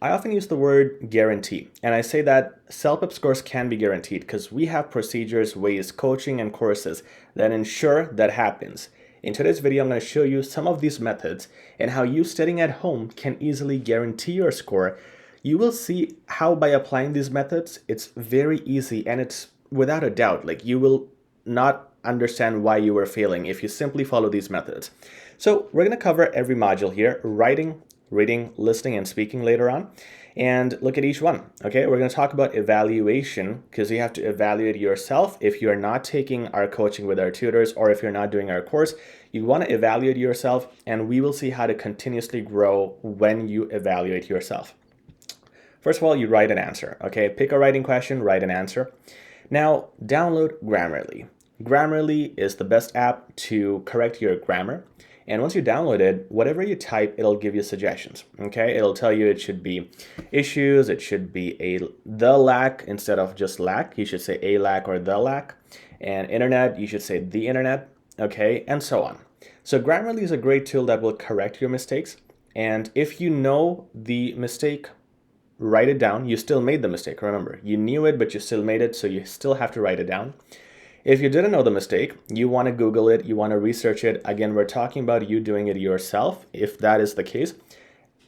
I often use the word guarantee, and I say that CELPIP scores can be guaranteed because we have procedures, ways, coaching, and courses that ensure that happens. In today's video, I'm going to show you some of these methods and how you studying at home can easily guarantee your score. You will see how by applying these methods, it's very easy and it's without a doubt, like you will not understand why you were failing if you simply follow these methods. So we're going to cover every module here: writing, reading, listening, and speaking later on, and look at each one. Okay, we're going to talk about evaluation because you have to evaluate yourself. If you're not taking our coaching with our tutors or if you're not doing our course, you want to evaluate yourself, and we will see how to continuously grow when you evaluate yourself. First of all, you write an answer. Okay, pick a writing question, write an answer. Now, download Grammarly. Grammarly is the best app to correct your grammar. And once you download it, whatever you type, it'll give you suggestions. Okay, it'll tell you it should be issues, it should be the lack instead of just lack. You should say a lack or the lack. And internet, you should say the internet. Okay, and so on. So Grammarly is a great tool that will correct your mistakes. And if you know the mistake, write it down. You still made the mistake. Remember, you knew it, but you still made it, so you still have to write it down. If you didn't know the mistake, you want to Google it, you want to research it. Again, we're talking about you doing it yourself. If that is the case,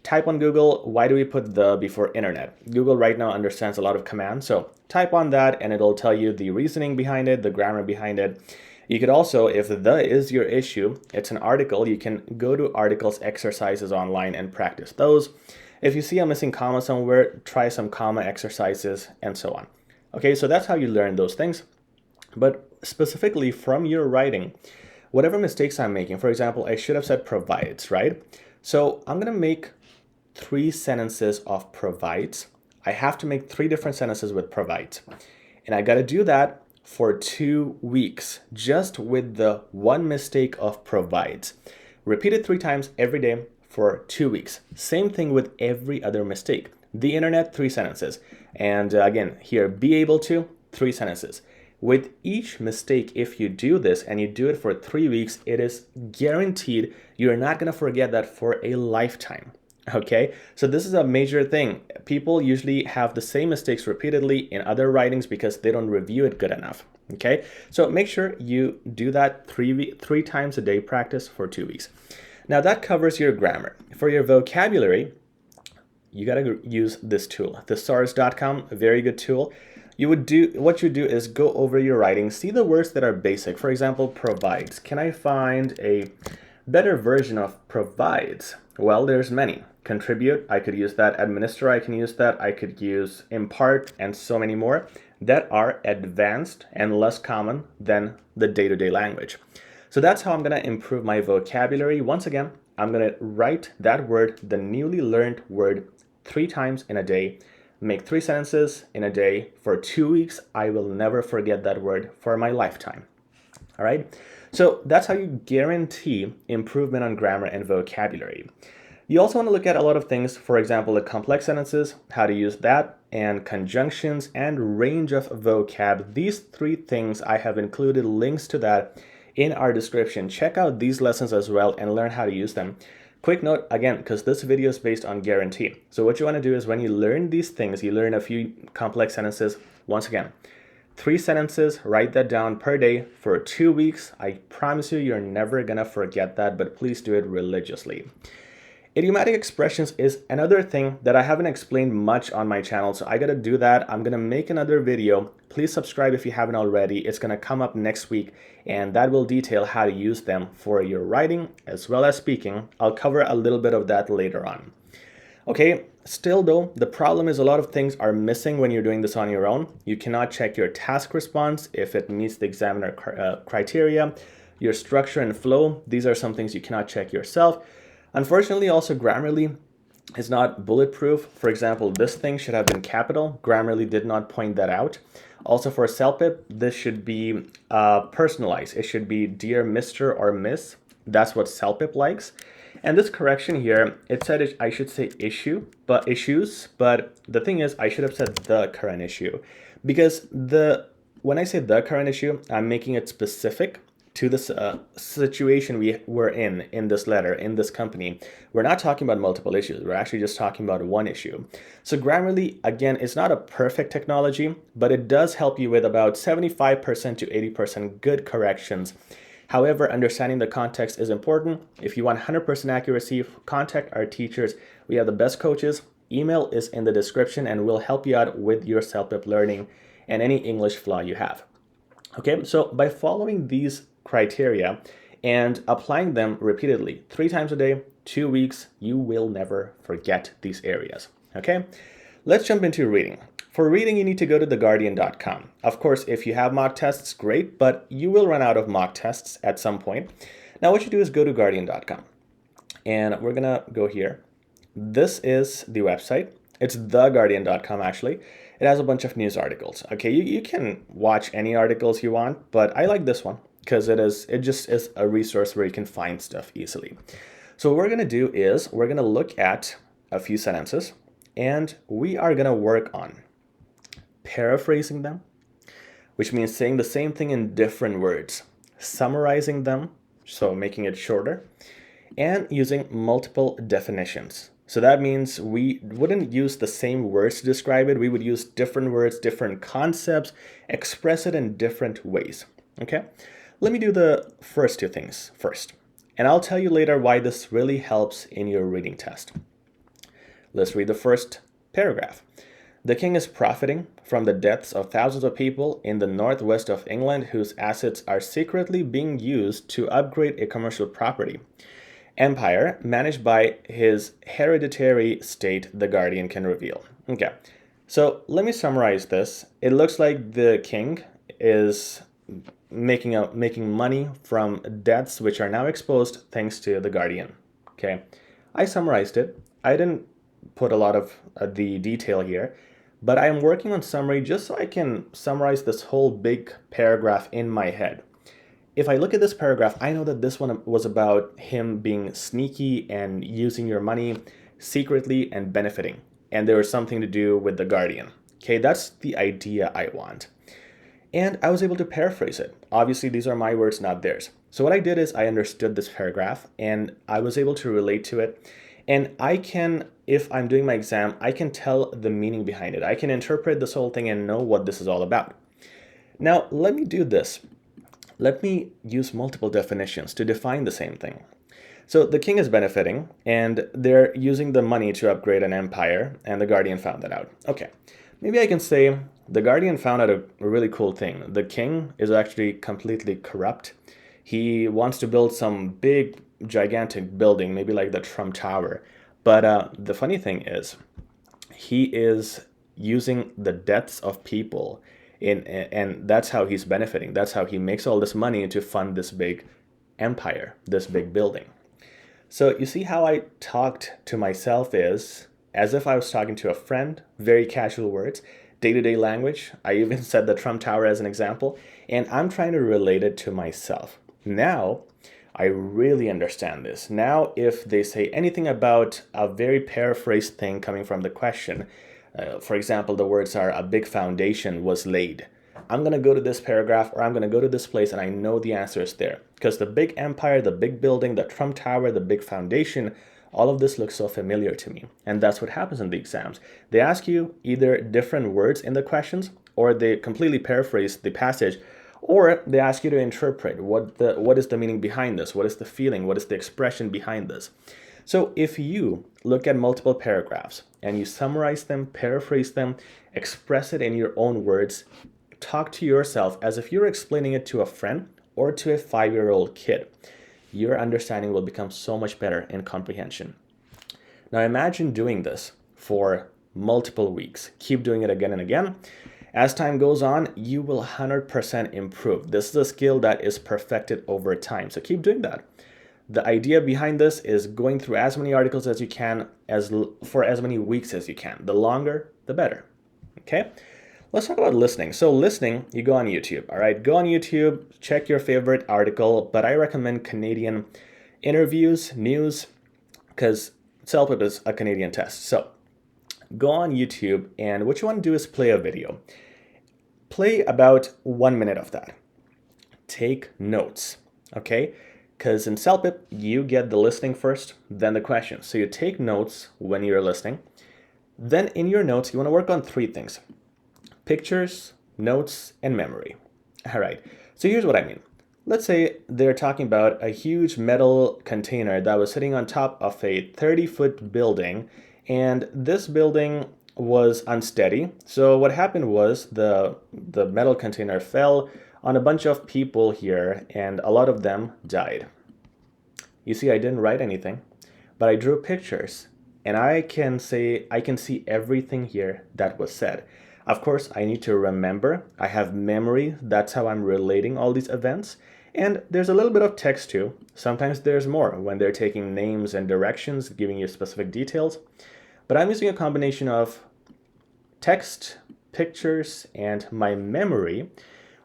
type on Google, why do we put the before internet? Google right now understands a lot of commands, so type on that and it'll tell you the reasoning behind it, the grammar behind it. You could also, if the is your issue, it's an article, you can go to articles exercises online and practice those. If you see a missing comma somewhere, try some comma exercises and so on. Okay, so that's how you learn those things. But specifically from your writing, whatever mistakes I'm making, for example, I should have said provides, right? So I'm going to make 3 sentences of provides. I have to make 3 different sentences with provides. And I got to do that for 2 weeks, just with the one mistake of provides. Repeat it 3 times every day for 2 weeks. Same thing with every other mistake. The internet, 3 sentences. And again, here, be able to, 3 sentences. With each mistake, if you do this and you do it for 3 weeks, it is guaranteed you're not going to forget that for a lifetime. Okay, so this is a major thing. People usually have the same mistakes repeatedly in other writings because they don't review it good enough. Okay, so make sure you do that 3 times a day practice for 2 weeks. Now that covers your grammar. For your vocabulary, you got to use this tool, thesaurus.com, a very good tool. What you do is go over your writing, see the words that are basic. For example, provides. Can I find a better version of provides? Well, there's many. Contribute, I could use that. Administer, I can use that. I could use impart and so many more that are advanced and less common than the day-to-day language. So that's how I'm going to improve my vocabulary. Once again, I'm going to write that word, the newly learned word, 3 times in a day. Make 3 sentences in a day for 2 weeks. I will never forget that word for my lifetime. All right. So that's how you guarantee improvement on grammar and vocabulary. You also want to look at a lot of things. For example, the complex sentences, how to use that, and conjunctions and range of vocab. These 3 things, I have included links to that in our description. Check out these lessons as well and learn how to use them. Quick note, again, because this video is based on guarantee. So what you want to do is when you learn these things, you learn a few complex sentences. Once again, 3 sentences, write that down per day for 2 weeks. I promise you, you're never going to forget that, but please do it religiously. Idiomatic expressions is another thing that I haven't explained much on my channel, so I got to do that. I'm going to make another video. Please subscribe if you haven't already. It's going to come up next week, and that will detail how to use them for your writing as well as speaking. I'll cover a little bit of that later on. Okay, still though, the problem is a lot of things are missing when you're doing this on your own. You cannot check your task response if it meets the examiner criteria, your structure and flow. These are some things you cannot check yourself. Unfortunately, also Grammarly is not bulletproof. For example, this thing should have been capital. Grammarly did not point that out. Also for CELPIP, this should be personalized. It should be Dear Mr. or Miss. That's what CELPIP likes. And this correction here, it said I should say issues, but the thing is I should have said the current issue, because when I say the current issue, I'm making it specific to this situation we're in this letter, in this company, we're not talking about multiple issues. We're actually just talking about one issue. So Grammarly, again, is not a perfect technology, but it does help you with about 75% to 80% good corrections. However, understanding the context is important. If you want 100% accuracy, contact our teachers. We have the best coaches. Email is in the description, and we'll help you out with your CELPIP learning and any English flaw you have. Okay, so by following these criteria and applying them repeatedly, 3 times a day, 2 weeks, you will never forget these areas. Okay, let's jump into reading. For reading, you need to go to theguardian.com. Of course, if you have mock tests, great, but you will run out of mock tests at some point. Now, what you do is go to guardian.com, and we're gonna go here. This is the website. It's theguardian.com actually. It has a bunch of news articles. Okay, you can watch any articles you want, but I like this one because it just is a resource where you can find stuff easily. So what we're gonna do is we're gonna look at a few sentences, and we are gonna work on paraphrasing them, which means saying the same thing in different words, summarizing them, so making it shorter, and using multiple definitions. So that means we wouldn't use the same words to describe it. We would use different words, different concepts, express it in different ways. Okay, let me do the first 2 things first, and I'll tell you later why this really helps in your reading test. Let's read the first paragraph. The king is profiting from the deaths of thousands of people in the northwest of England whose assets are secretly being used to upgrade a commercial property empire managed by his hereditary state, the Guardian can reveal. Okay, so let me summarize this. It looks like the king is making money from debts which are now exposed thanks to the Guardian. Okay, I summarized it. I didn't put a lot of the detail here, but I am working on summary just so I can summarize this whole big paragraph in my head. If I look at this paragraph, I know that this one was about him being sneaky and using your money secretly and benefiting. And there was something to do with the Guardian. Okay, that's the idea I want. And I was able to paraphrase it. Obviously, these are my words, not theirs. So what I did is I understood this paragraph and I was able to relate to it. And I can, if I'm doing my exam, I can tell the meaning behind it. I can interpret this whole thing and know what this is all about. Now, let me do this. Let me use multiple definitions to define the same thing. So the king is benefiting, and they're using the money to upgrade an empire, and the Guardian found that out. Okay, maybe I can say the Guardian found out a really cool thing. The king is actually completely corrupt. He wants to build some big, gigantic building, maybe like the Trump Tower. But the funny thing is, he is using the deaths of people and that's how he's benefiting. That's how he makes all this money to fund this big empire, this big building. So you see how I talked to myself is as if I was talking to a friend, very casual words, day-to-day language. I even said the Trump Tower as an example, and I'm trying to relate it to myself. Now, I really understand this. Now, if they say anything about a very paraphrased thing coming from the question, for example, the words are a big foundation was laid. I'm going to go to this paragraph or I'm going to go to this place and I know the answer is there. Because the big empire, the big building, the Trump Tower, the big foundation, all of this looks so familiar to me. And that's what happens in the exams. They ask you either different words in the questions or they completely paraphrase the passage, or they ask you to interpret what is the meaning behind this, what is the feeling, what is the expression behind this. So if you look at multiple paragraphs and you summarize them, paraphrase them, express it in your own words, talk to yourself as if you're explaining it to a friend or to a 5-year-old kid, your understanding will become so much better in comprehension. Now imagine doing this for multiple weeks. Keep doing it again and again. As time goes on, you will 100% improve. This is a skill that is perfected over time. So keep doing that. The idea behind this is going through as many articles as you can for as many weeks as you can. The longer, the better. Okay? Let's talk about listening. So listening, you go on YouTube, all right? Go on YouTube, check your favorite article, but I recommend Canadian interviews, news, because CELPIP is a Canadian test. So go on YouTube, and what you want to do is play a video. Play about 1 minute of that. Take notes. okay? Because in CELPIP, you get the listening first, then the question. So you take notes when you're listening. Then in your notes, you want to work on three things: pictures, notes, and memory. All right, so here's what I mean. Let's say they're talking about a huge metal container that was sitting on top of a 30-foot building, and this building was unsteady. So what happened was the metal container fell on a bunch of people here, and a lot of them died. You see, I didn't write anything, but I drew pictures, and I can see everything here that was said. Of course, I need to remember. I have memory. That's how I'm relating all these events. And there's a little bit of text too. Sometimes there's more when they're taking names and directions, giving you specific details. But I'm using a combination of text, pictures, and my memory,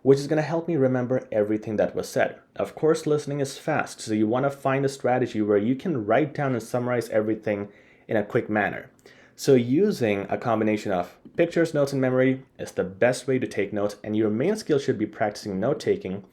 which is going to help me remember everything that was said. Of course, listening is fast, so you want to find a strategy where you can write down and summarize everything in a quick manner. So using a combination of pictures, notes, and memory is the best way to take notes, and your main skill should be practicing note-taking,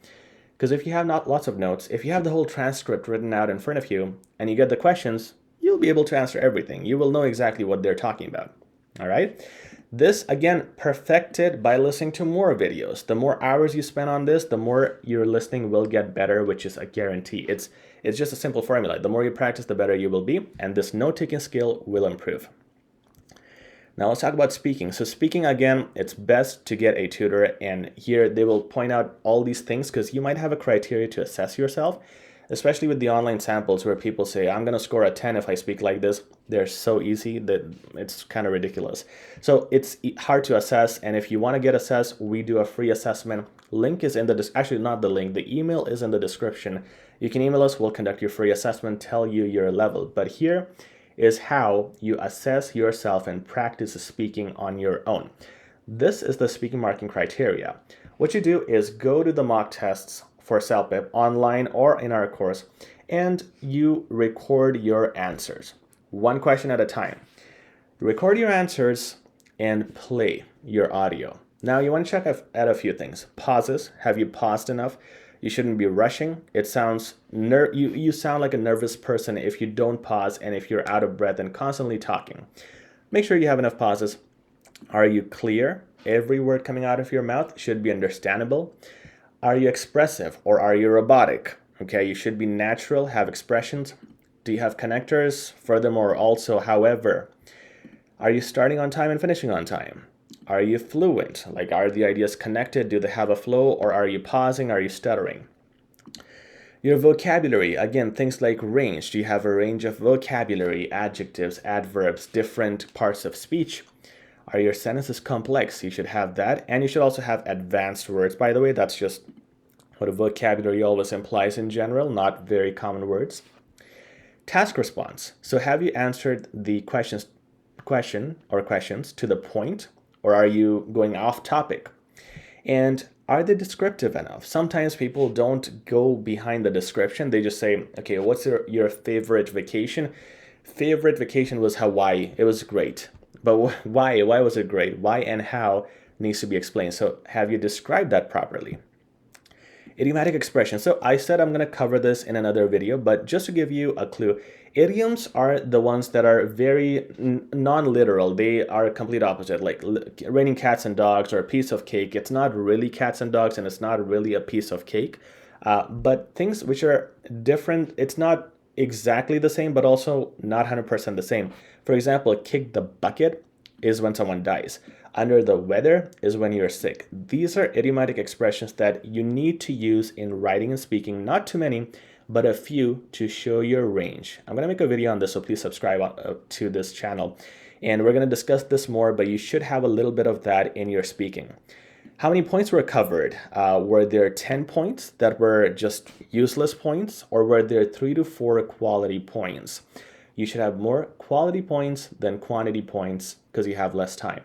because if you have not lots of notes, if you have the whole transcript written out in front of you, and you get the questions, you'll be able to answer everything. You will know exactly what they're talking about, all right? This, again, perfected by listening to more videos. The more hours you spend on this, the more your listening will get better, which is a guarantee. It's just a simple formula. The more you practice, the better you will be, and this note-taking skill will improve. Now let's talk about speaking. So speaking, again, it's best to get a tutor, and here they will point out all these things because you might have a criteria to assess yourself, especially with the online samples where people say, I'm going to score a 10 if I speak like this. They're so easy that it's kind of ridiculous. So it's hard to assess, and if you want to get assessed, we do a free assessment. Link is in the, actually not the link, the email is in the description. You can email us, we'll conduct your free assessment, tell you your level. But here is how you assess yourself and practice speaking on your own. This is the speaking marking criteria. What you do is go to the mock tests for CELPIP online or in our course, and you record your answers, one question at a time. Record your answers and play your audio. Now you want to check at a few things. Pauses. Have you paused enough? You shouldn't be rushing. It sounds you sound like a nervous person if you don't pause and if you're out of breath and constantly talking. Make sure you have enough pauses. Are you clear? Every word coming out of your mouth should be understandable. Are you expressive or are you robotic? Okay, you should be natural, have expressions. Do you have connectors? Furthermore, also, however, are you starting on time and finishing on time? Are you fluent? Like, are the ideas connected? Do they have a flow? Or are you pausing? Are you stuttering? Your vocabulary, again, things like range. Do you have a range of vocabulary, adjectives, adverbs, different parts of speech? Are your sentences complex? You should have that. And you should also have advanced words. By the way, that's just what a vocabulary always implies in general, not very common words. Task response. So have you answered the questions to the point, or are you going off topic? And are they descriptive enough? Sometimes people don't go behind the description. They just say, okay, what's your favorite vacation? Favorite vacation was Hawaii. It was great. But why? Why was it great? Why and how needs to be explained. So have you described that properly? Idiomatic expression. So I said I'm going to cover this in another video, but just to give you a clue, idioms are the ones that are very non-literal. They are a complete opposite, like raining cats and dogs or a piece of cake. It's not really cats and dogs, and it's not really a piece of cake. But things which are different, it's not exactly the same, but also not 100% the same. For example, kick the bucket is when someone dies. Under the weather is when you're sick. These are idiomatic expressions that you need to use in writing and speaking. Not too many, but a few to show your range. I'm going to make a video on this, so please subscribe to this channel. And we're going to discuss this more, but you should have a little bit of that in your speaking. How many points were covered? Were there 10 points that were just useless points, or were there 3 to 4 quality points? You should have more quality points than quantity points because you have less time.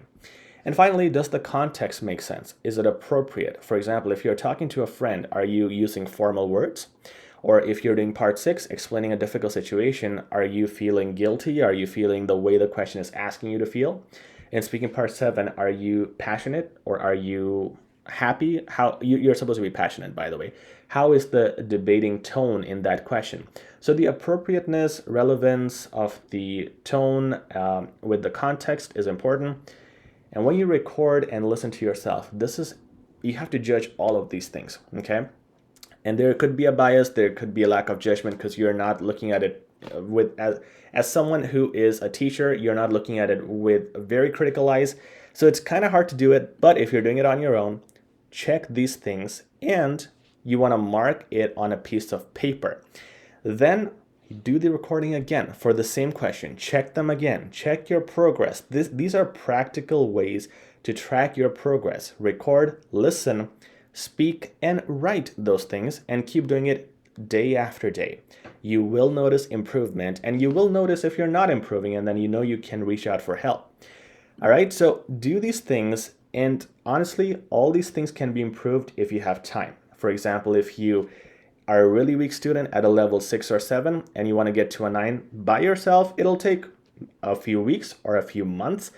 And finally, does the context make sense? Is it appropriate? For example, if you're talking to a friend, are you using formal words? Or if you're doing part 6, explaining a difficult situation, are you feeling guilty? Are you feeling the way the question is asking you to feel? In speaking part 7, are you passionate or are you happy? How you're supposed to be passionate, by the way. How is the debating tone in that question? So the appropriateness, relevance of the tone with the context is important. And when you record and listen to yourself, you have to judge all of these things, okay? And there could be a bias, there could be a lack of judgment because you're not looking at it as someone who is a teacher, you're not looking at it with very critical eyes. So it's kind of hard to do it, but if you're doing it on your own, check these things and you want to mark it on a piece of paper. Then do the recording again for the same question. Check them again. Check your progress. These are practical ways to track your progress. Record, listen, speak, and write those things and keep doing it day after day. You will notice improvement and you will notice if you're not improving, and then you know you can reach out for help. All right, so do these things, and honestly, all these things can be improved if you have time. For example, if you are a really weak student at a level 6 or 7 and you want to get to a 9 by yourself, it'll take a few weeks or a few months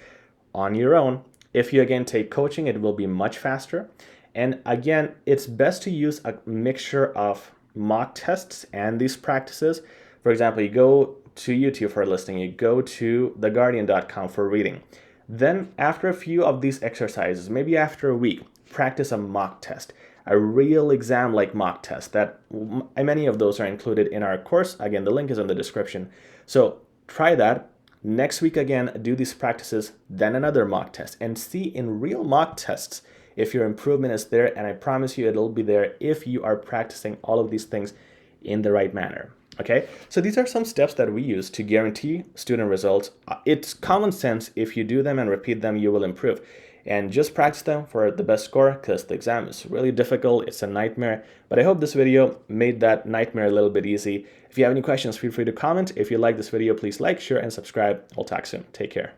on your own. If you again take coaching, it will be much faster. And again, it's best to use a mixture of mock tests and these practices. For example, you go to YouTube for listening, you go to theguardian.com for reading. Then after a few of these exercises, maybe after a week, practice a mock test, a real exam like mock test. That many of those are included in our course. Again, the link is in the description. So try that. Next week again, do these practices, then another mock test, and see in real mock tests if your improvement is there. And I promise you it'll be there if you are practicing all of these things in the right manner. Okay, so these are some steps that we use to guarantee student results. It's common sense. If you do them and repeat them, you will improve. And just practice them for the best score, because the exam is really difficult. It's a nightmare. But I hope this video made that nightmare a little bit easy. If you have any questions, feel free to comment. If you like this video, please like, share, and subscribe. We'll talk soon. Take care.